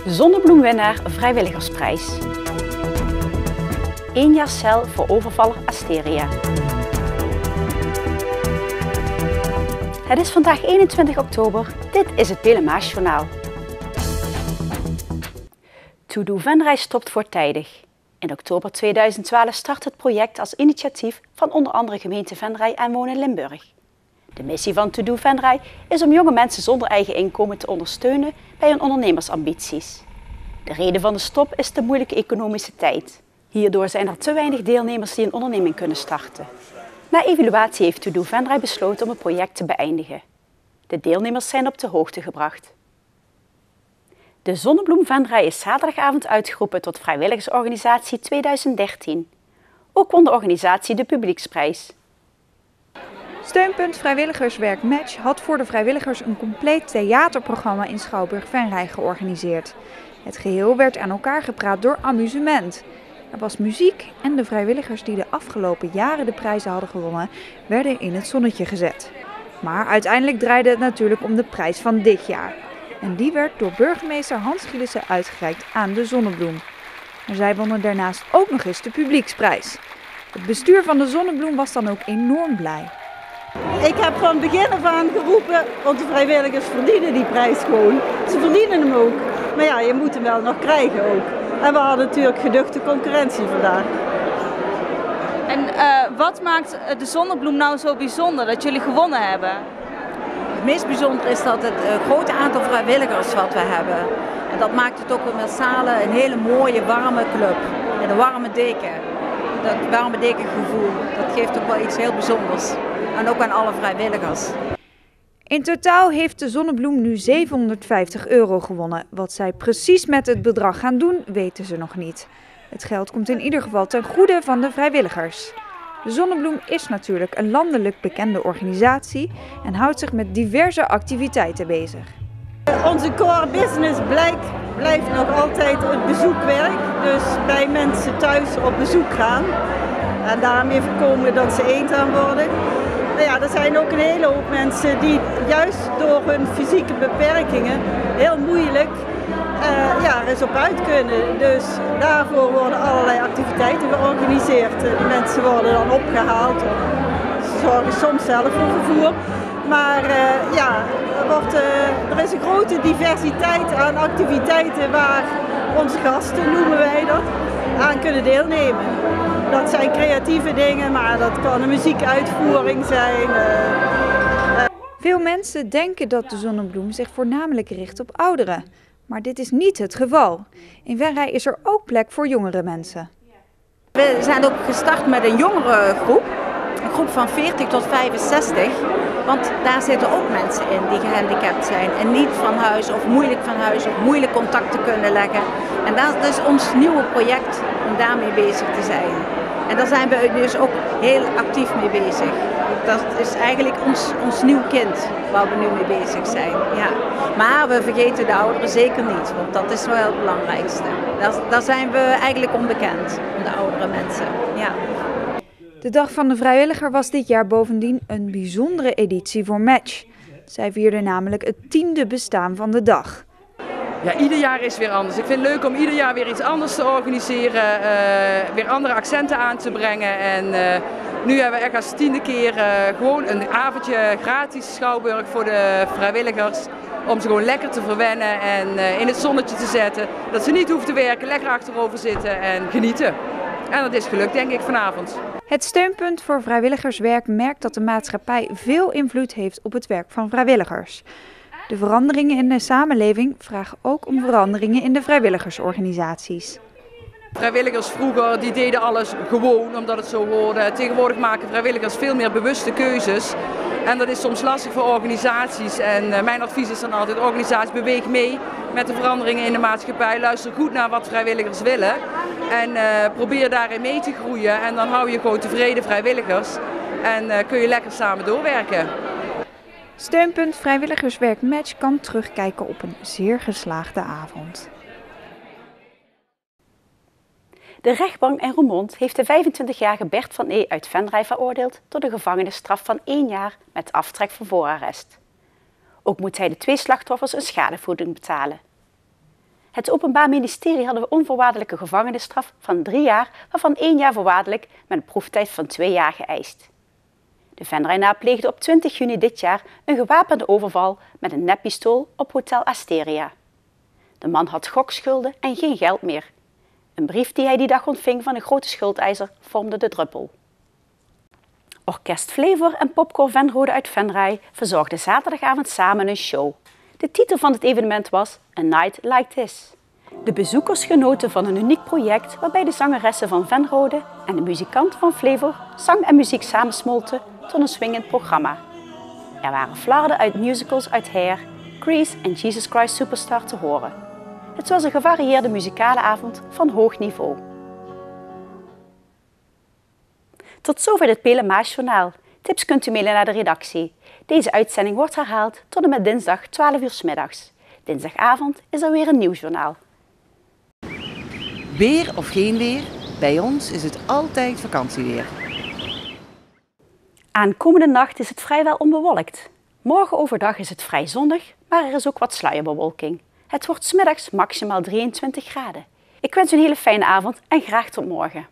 Zonnebloemwinnaar Vrijwilligersprijs. 1 jaar cel voor overvaller Asteria. Het is vandaag 21 oktober. Dit is het Belemaasjournaal. To Do Venray stopt voortijdig. In oktober 2012 start het project als initiatief van onder andere gemeente Venray en Wonen Limburg. De missie van To Do Venray is om jonge mensen zonder eigen inkomen te ondersteunen bij hun ondernemersambities. De reden van de stop is de moeilijke economische tijd. Hierdoor zijn er te weinig deelnemers die een onderneming kunnen starten. Na evaluatie heeft To Do Venray besloten om het project te beëindigen. De deelnemers zijn op de hoogte gebracht. De Zonnebloem Venray is zaterdagavond uitgeroepen tot vrijwilligersorganisatie 2013. Ook won de organisatie de publieksprijs. Steunpunt Vrijwilligerswerk Match had voor de vrijwilligers een compleet theaterprogramma in Schouwburg Venray georganiseerd. Het geheel werd aan elkaar gepraat door amusement. Er was muziek en de vrijwilligers die de afgelopen jaren de prijzen hadden gewonnen, werden in het zonnetje gezet. Maar uiteindelijk draaide het natuurlijk om de prijs van dit jaar. En die werd door burgemeester Hans Gielissen uitgereikt aan de Zonnebloem. Maar zij wonnen daarnaast ook nog eens de publieksprijs. Het bestuur van de Zonnebloem was dan ook enorm blij. Ik heb van begin af aan geroepen, onze vrijwilligers verdienen die prijs gewoon. Ze verdienen hem ook. Maar ja, je moet hem wel nog krijgen ook. En we hadden natuurlijk geduchte concurrentie vandaag. En wat maakt de Zonnebloem nou zo bijzonder dat jullie gewonnen hebben? Het meest bijzonder is dat het grote aantal vrijwilligers wat we hebben. En dat maakt het ook met z'n allen een hele mooie warme club. En een warme deken. Dat warme dekengevoel, dat geeft ook wel iets heel bijzonders. En ook aan alle vrijwilligers. In totaal heeft de Zonnebloem nu €750 gewonnen. Wat zij precies met het bedrag gaan doen, weten ze nog niet. Het geld komt in ieder geval ten goede van de vrijwilligers. De Zonnebloem is natuurlijk een landelijk bekende organisatie en houdt zich met diverse activiteiten bezig. Onze core business blijft nog altijd het bezoekwerk. Dus bij mensen thuis op bezoek gaan. En daarmee voorkomen dat ze eenzaam worden. Nou ja, er zijn ook een hele hoop mensen die juist door hun fysieke beperkingen heel moeilijk er eens op uit kunnen. Dus daarvoor worden allerlei activiteiten georganiseerd. Die mensen worden dan opgehaald. Ze zorgen soms zelf voor vervoer. Maar er is een grote diversiteit aan activiteiten waar onze gasten, noemen wij dat, aan kunnen deelnemen. Dat zijn creatieve dingen, maar dat kan een muziekuitvoering zijn. Veel mensen denken dat de Zonnebloem zich voornamelijk richt op ouderen. Maar dit is niet het geval. In Venray is er ook plek voor jongere mensen. We zijn ook gestart met een jongere groep. Een groep van 40 tot 65. Want daar zitten ook mensen in die gehandicapt zijn. En niet van huis of moeilijk contact te kunnen leggen. En dat is ons nieuwe project om daarmee bezig te zijn. En daar zijn we dus ook heel actief mee bezig. Dat is eigenlijk ons nieuw kind waar we nu mee bezig zijn. Ja. Maar we vergeten de ouderen zeker niet, want dat is wel het belangrijkste. Daar zijn we eigenlijk onbekend, de oudere mensen. Ja. De Dag van de Vrijwilliger was dit jaar bovendien een bijzondere editie voor Match. Zij vierden namelijk het 10e bestaan van de dag. Ja, ieder jaar is weer anders. Ik vind het leuk om ieder jaar weer iets anders te organiseren, weer andere accenten aan te brengen. En nu hebben we echt als 10e keer gewoon een avondje gratis Schouwburg voor de vrijwilligers. Om ze gewoon lekker te verwennen en in het zonnetje te zetten. Dat ze niet hoeven te werken, lekker achterover zitten en genieten. En dat is gelukt, denk ik, vanavond. Het Steunpunt voor Vrijwilligerswerk merkt dat de maatschappij veel invloed heeft op het werk van vrijwilligers. De veranderingen in de samenleving vragen ook om veranderingen in de vrijwilligersorganisaties. Vrijwilligers vroeger die deden alles gewoon omdat het zo hoorde. Tegenwoordig maken vrijwilligers veel meer bewuste keuzes. En dat is soms lastig voor organisaties. En mijn advies is dan altijd, organisatie beweeg mee met de veranderingen in de maatschappij. Luister goed naar wat vrijwilligers willen. En probeer daarin mee te groeien. En dan hou je gewoon tevreden vrijwilligers. En kun je lekker samen doorwerken. Steunpunt Vrijwilligerswerk Match kan terugkijken op een zeer geslaagde avond. De rechtbank in Roermond heeft de 25-jarige Bert van E. uit Venray veroordeeld tot een gevangenisstraf van 1 jaar met aftrek van voorarrest. Ook moet hij de 2 slachtoffers een schadevergoeding betalen. Het Openbaar Ministerie had een onvoorwaardelijke gevangenisstraf van 3 jaar, waarvan 1 jaar voorwaardelijk met een proeftijd van 2 jaar geëist. De Venraynaar pleegde op 20 juni dit jaar een gewapende overval met een neppistool op Hotel Asteria. De man had gokschulden en geen geld meer. Een brief die hij die dag ontving van een grote schuldeiser vormde de druppel. Orkest Flavor en Popcorn Venrode uit Venray verzorgden zaterdagavond samen een show. De titel van het evenement was A Night Like This. De bezoekers genoten van een uniek project waarbij de zangeressen van Venrode en de muzikant van Flavor zang en muziek samensmolten tot een swingend programma. Er waren flarden uit musicals uit Hair, Grease en Jesus Christ Superstar te horen. Het was een gevarieerde muzikale avond van hoog niveau. Tot zover dit Pelemaasjournaal. Tips kunt u mailen naar de redactie. Deze uitzending wordt herhaald tot en met dinsdag 12 uur 's middags. Dinsdagavond is er weer een nieuwsjournaal. Weer of geen weer, bij ons is het altijd vakantieweer. Aankomende nacht is het vrijwel onbewolkt. Morgen overdag is het vrij zonnig, maar er is ook wat sluierbewolking. Het wordt 's middags maximaal 23 graden. Ik wens u een hele fijne avond en graag tot morgen.